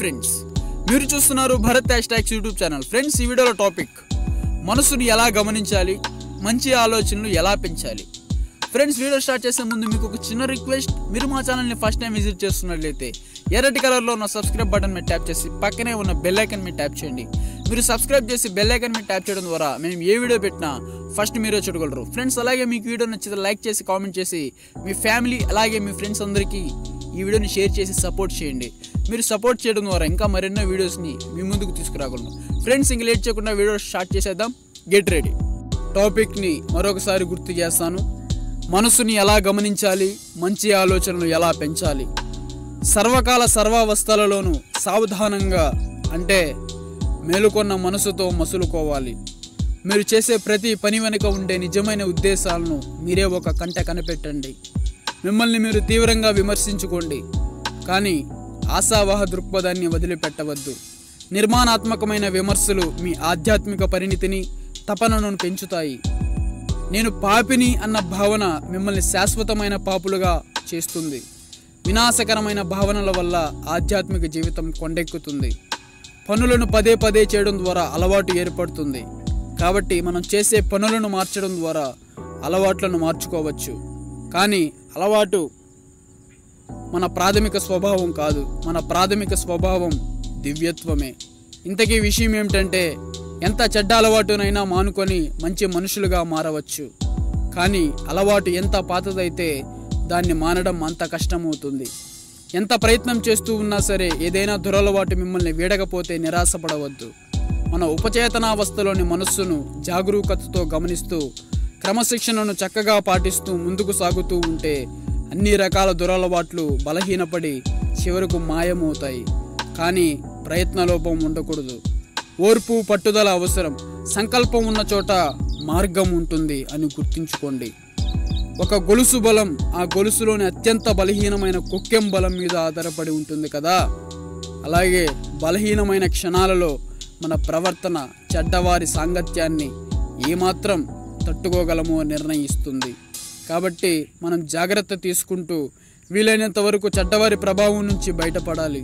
Friends, మీరు చూస్తున్నారు Bharat హ్యాష్‌ట్యాగ్స్ YouTube channel. Friends, ఈ వీడియోలో టాపిక్ మనసుని ఎలా గమనించాలి, మంచి ఆలోచనలు ఎలా పెంచాలి. ఫ్రెండ్స్, వీడియో స్టార్ట్ చేసే ముందు మీకు ఒక చిన్న రిక్వెస్ట్. మీరు మా ఛానల్ని ఫస్ట్ టైం విజిట్ చేస్తున్నట్లయితే ఎర్రటి కలర్లో ఉన్న సబ్స్క్రైబ్ బటన్ మీద ట్యాప్ చేసి పక్కనే ఉన్న బెల్ ఐకాన్ మీద ట్యాప్ చేయండి. మీరు సబ్స్క్రైబ్ చేసి బెల్ ఐకాన్ మీద ట్యాప్ చేయడం ద్వారా మేము ఏ వీడియో పెట్టినా ఫస్ట్ మీరే చూడగలరు. ఫ్రెండ్స్, అలాగే మీకు వీడియో నచ్చితే లైక్ చేసి కామెంట్ చేసి మీ ఫ్యామిలీ అలాగే మీ ఫ్రెండ్స్ అందరికీ ఈ వీడియోని షేర్ చేసి సపోర్ట్ చేయండి. మీరు సపోర్ట్ చేయడం ద్వారా ఇంకా మరెన్నో వీడియోస్ని మీ ముందుకు తీసుకురాగలను. ఫ్రెండ్స్, ఇంక లేట్ చేయకుండా వీడియో స్టార్ట్ చేసేద్దాం. Get ready. టాపిక్ని మరొకసారి గుర్తు చేస్తాను. మనసుని ఎలా గమనించాలి, మంచి ఆలోచనలు ఎలా పెంచాలి. సర్వకాల సర్వావస్థలలోనూ సావధానంగా అంటే మేలుకొన్న మనసుతో మసులుకోవాలి. మీరు చేసే ప్రతి పని వెనుక ఉండే నిజమైన ఉద్దేశాలను మీరే ఒక కంట కనిపెట్టండి. మిమ్మల్ని మీరు తీవ్రంగా విమర్శించుకోండి, కానీ ఆశావహ దృక్పథాన్ని వదిలిపెట్టవద్దు. నిర్మాణాత్మకమైన విమర్శలు మీ ఆధ్యాత్మిక పరిణితిని, తపనను పెంచుతాయి. నేను పాపిని అన్న భావన మిమ్మల్ని శాశ్వతమైన పాపులుగా చేస్తుంది. వినాశకరమైన భావనల వల్ల ఆధ్యాత్మిక జీవితం కొండెక్కుతుంది. పనులను పదే పదే చేయడం ద్వారా అలవాటు ఏర్పడుతుంది. కాబట్టి మనం చేసే పనులను మార్చడం ద్వారా అలవాట్లను మార్చుకోవచ్చు. కానీ అలవాటు మన ప్రాథమిక స్వభావం కాదు. మన ప్రాథమిక స్వభావం దివ్యత్వమే. ఇంతకీ విషయం ఏమిటంటే, ఎంత చెడ్డ అలవాటునైనా మానుకొని మంచి మనుషులుగా మారవచ్చు. కానీ అలవాటు ఎంత పాతదైతే దాన్ని మానడం అంత కష్టమవుతుంది. ఎంత ప్రయత్నం చేస్తూ ఉన్నా సరే ఏదైనా దురలవాటు మిమ్మల్ని వీడకపోతే నిరాశపడవద్దు. మన ఉపచేతనావస్థలోని మనస్సును జాగరూకతతో గమనిస్తూ క్రమశిక్షణను చక్కగా పాటిస్తూ ముందుకు సాగుతూ ఉంటే అన్ని రకాల దురలవాట్లు బలహీనపడి చివరకు మాయమవుతాయి. కానీ ప్రయత్నలోపం ఉండకూడదు. ఓర్పు, పట్టుదల అవసరం. సంకల్పం ఉన్న చోట మార్గం ఉంటుంది అని గుర్తుంచుకోండి. ఒక గొలుసు బలం ఆ గొలుసులోని అత్యంత బలహీనమైన కొక్కెం బలం మీద ఆధారపడి ఉంటుంది కదా. అలాగే బలహీనమైన క్షణాలలో మన ప్రవర్తన చెడ్డవారి సాంగత్యాన్ని ఏమాత్రం తట్టుకోగలమో నిర్ణయిస్తుంది. కాబట్టి మనం జాగ్రత్త తీసుకుంటూ వీలైనంత వరకు చెడ్డవారి ప్రభావం నుంచి బయటపడాలి.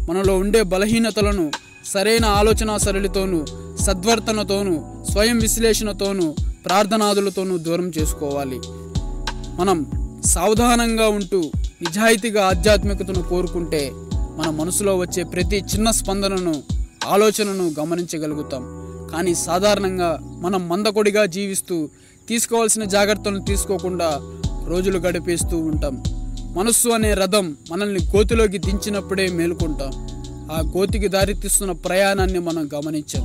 మనలో ఉండే బలహీనతలను సరైన ఆలోచన సరళితోనూ, సద్వర్తనతోనూ, స్వయం విశ్లేషణతోనూ, ప్రార్థనాదులతోనూ దూరం చేసుకోవాలి. మనం సావధానంగా ఉంటూ నిజాయితీగా ఆధ్యాత్మికతను కోరుకుంటే మన మనసులో వచ్చే ప్రతి చిన్న స్పందనను, ఆలోచనను గమనించగలుగుతాం. కానీ సాధారణంగా మనం మందకొడిగా జీవిస్తూ తీసుకోవాల్సిన జాగ్రత్తలను తీసుకోకుండా రోజులు గడిపేస్తూ ఉంటాం. మనస్సు అనే రథం మనల్ని గోతిలోకి దించినప్పుడే మేలుకుంటాం. ఆ గోతికి దారితీస్తున్న ప్రయాణాన్ని మనం గమనించాం.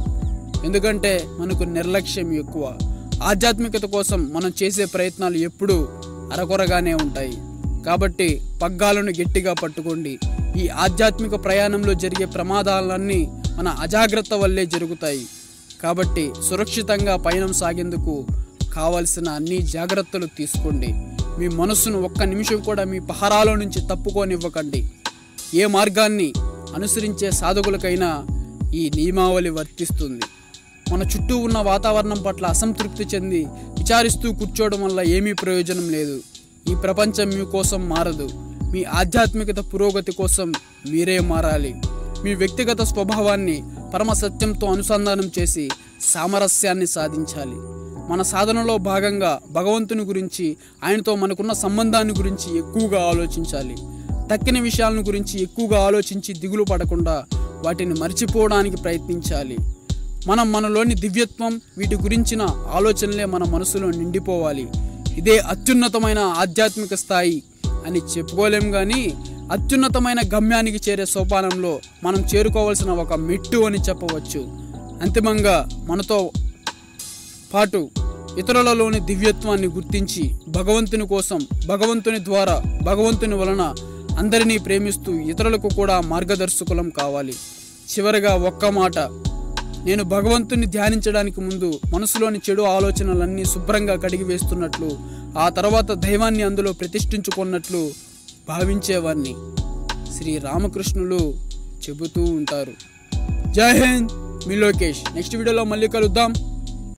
ఎందుకంటే మనకు నిర్లక్ష్యం ఎక్కువ. ఆధ్యాత్మికత కోసం మనం చేసే ప్రయత్నాలు ఎప్పుడూ అరకొరగానే ఉంటాయి. కాబట్టి పగ్గాలను గట్టిగా పట్టుకోండి. ఈ ఆధ్యాత్మిక ప్రయాణంలో జరిగే ప్రమాదాలన్నీ మన అజాగ్రత్త వల్లే జరుగుతాయి. కాబట్టి సురక్షితంగా పయనం సాగేందుకు కావలసిన అన్ని జాగ్రత్తలు తీసుకోండి. మీ మనస్సును ఒక్క నిమిషం కూడా మీ పహరాలో నుంచి తప్పుకోనివ్వకండి. ఏ మార్గాన్ని అనుసరించే సాధకులకైనా ఈ నియమావళి వర్తిస్తుంది. మన చుట్టూ ఉన్న వాతావరణం పట్ల అసంతృప్తి చెంది విచారిస్తూ కూర్చోవడం వల్ల ఏమీ ప్రయోజనం లేదు. ఈ ప్రపంచం మీకోసం మారదు. మీ ఆధ్యాత్మికత పురోగతి కోసం మీరే మారాలి. మీ వ్యక్తిగత స్వభావాన్ని పరమ సత్యంతో అనుసంధానం చేసి సామరస్యాన్ని సాధించాలి. మన సాధనలో భాగంగా భగవంతుని గురించి, ఆయనతో మనకున్న సంబంధాన్ని గురించి ఎక్కువగా ఆలోచించాలి. తక్కిన విషయాలను గురించి ఎక్కువగా ఆలోచించి దిగులు పడకుండా వాటిని మర్చిపోవడానికి ప్రయత్నించాలి. మనలోని దివ్యత్వం, వీటి గురించిన ఆలోచనలే మన మనసులో నిండిపోవాలి. ఇదే అత్యున్నతమైన ఆధ్యాత్మిక స్థాయి అని చెప్పుకోలేం, కానీ అత్యున్నతమైన గమ్యానికి చేరే సోపానంలో మనం చేరుకోవాల్సిన ఒక మెట్టు అని చెప్పవచ్చు. అంతిమంగా మనతో పాటు ఇతరులలోని దివ్యత్వాన్ని గుర్తించి భగవంతుని కోసం, భగవంతుని ద్వారా, భగవంతుని వలన అందరినీ ప్రేమిస్తూ ఇతరులకు కూడా మార్గదర్శకులం కావాలి. చివరిగా ఒక్క మాట. నేను భగవంతుని ధ్యానించడానికి ముందు మనసులోని చెడు ఆలోచనలన్నీ శుభ్రంగా కడిగి వేస్తున్నట్లు, ఆ తర్వాత దైవాన్ని అందులో ప్రతిష్ఠించుకున్నట్లు భావించేవాన్ని శ్రీ రామకృష్ణులు చెబుతూ ఉంటారు. జై హింద్, మీ లోకేష్. నెక్స్ట్ వీడియోలో మళ్ళీ కలుద్దాం.